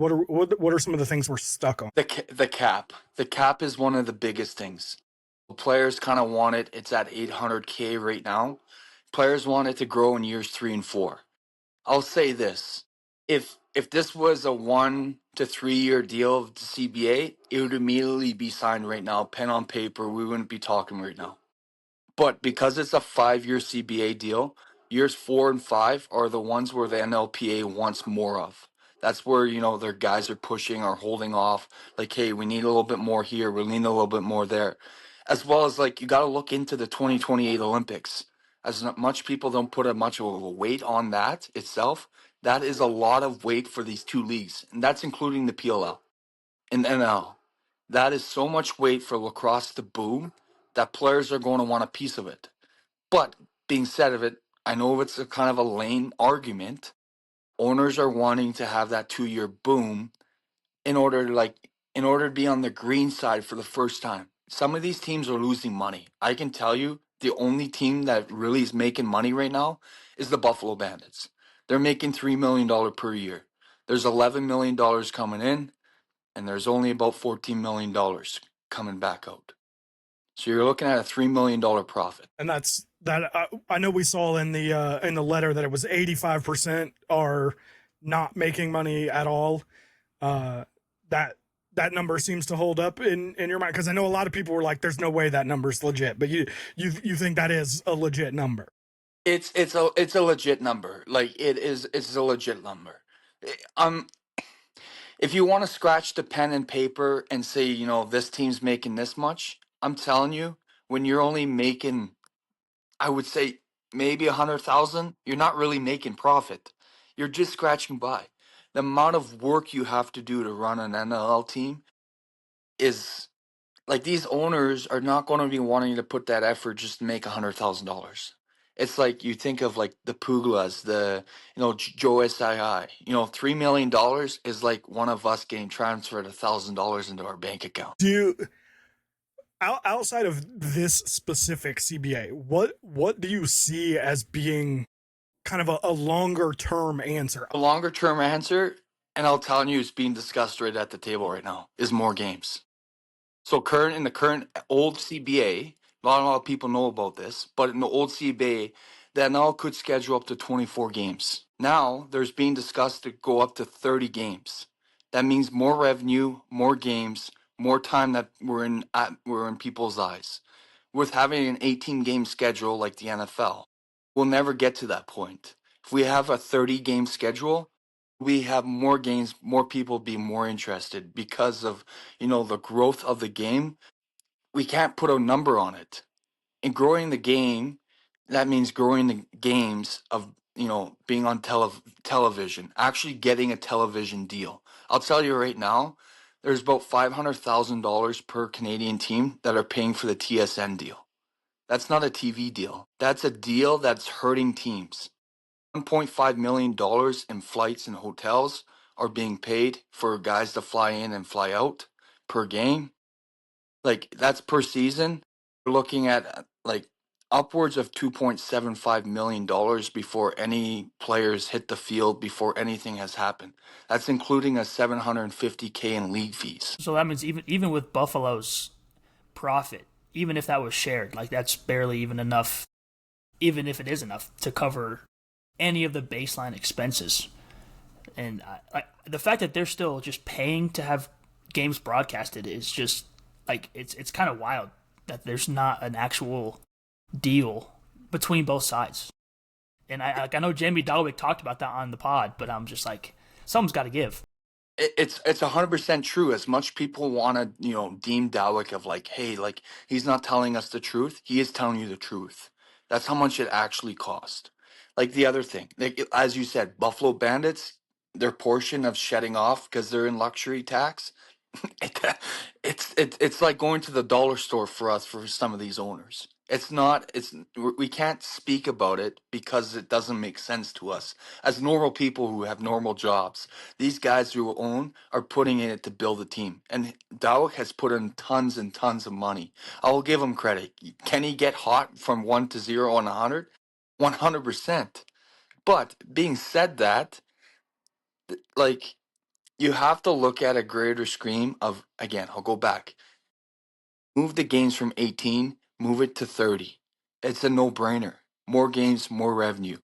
What are some of the things we're stuck on? The cap. The cap is one of the biggest things. Players kind of want it. It's at 800K right now. Players want it to grow in years 3 and 4. I'll say this: if this was a 1 to 3 year deal of the CBA, it would immediately be signed right now, pen on paper. We wouldn't be talking right now. But because it's a 5 year CBA deal, years 4 and 5 are the ones where the NLPA wants more of. That's where, their guys are pushing or holding off. Like, hey, we need a little bit more here. We need a little bit more there. As well as, like, you got to look into the 2028 Olympics. As much people don't put much of a weight on that itself, that is a lot of weight for these two leagues. And that's including the PLL and NL. That is so much weight for lacrosse to boom that players are going to want a piece of it. But being said of it, I know it's a kind of a lame argument. Owners are wanting to have that 2 year boom in order to be on the green side for the first time. Some of these teams are losing money. I can tell you the only team that really is making money right now is the Buffalo Bandits. They're making $3 million per year. There's $11 million coming in, and there's only about $14 million coming back out. So you're looking at a $3 million profit. And that's that. I know we saw in the letter that it was 85% are not making money at all. That number seems to hold up in your mind, because I know a lot of people were like, "There's no way that number's legit," but you think that is a legit number? It's a legit number. Like, it's a legit number. Um, if you want to scratch the pen and paper and say, this team's making this much, I'm telling you, when you're only making, I would say, maybe 100,000, you're not really making profit. You're just scratching by. The amount of work you have to do to run an NLL team is, like, these owners are not going to be wanting to put that effort just to make $100,000. It's like you think of, like, the Puglas, Joe SII. $3 million is like one of us getting transferred $1,000 into our bank account. Do you, outside of this specific CBA, what do you see as being kind of a longer term answer? A longer term answer, and I'll tell you, it's being discussed right at the table right now, is more games. So in the current old CBA, not a lot of people know about this, but in the old CBA, the NL could schedule up to 24 games. Now there's being discussed to go up to 30 games. That means more revenue, more games, more time that we're in people's eyes. With having an 18-game schedule like the NFL, we'll never get to that point. If we have a 30-game schedule, we have more games, more people be more interested because of, the growth of the game. We can't put a number on it. And growing the game, that means growing the games of, being on television, actually getting a television deal. I'll tell you right now, there's about $500,000 per Canadian team that are paying for the TSN deal. That's not a TV deal. That's a deal that's hurting teams. $1.5 million in flights and hotels are being paid for guys to fly in and fly out per game. Like, that's per season. We're looking at, like, upwards of $2.75 million before any players hit the field, before anything has happened. That's including a $750K in league fees. So that means even with Buffalo's profit, even if that was shared, like, that's barely even enough, even if it is enough to cover any of the baseline expenses. And the fact that they're still just paying to have games broadcasted is just, like, it's kind of wild that there's not an actual deal between both sides. And I know Jamie Dalwick talked about that on the pod, but I'm just like, something's got to give. It's 100% true. As much people want to, deem Dalwick of, like, hey, like, he's not telling us the truth. He is telling you the truth. That's how much it actually cost. Like, the other thing, like, as you said, Buffalo Bandits, their portion of shedding off because they're in luxury tax, it's like going to the dollar store for us, for some of these owners. We can't speak about it because it doesn't make sense to us as normal people who have normal jobs. These guys who own are putting in it to build a team, and Dalwick has put in tons and tons of money. I will give him credit. Can he get hot from 1 to 0 on 100? 100%. But being said that, like, You have to look at a greater scheme of, again, I'll go back. Move the games from 18, move it to 30. It's a no-brainer. More games, more revenue.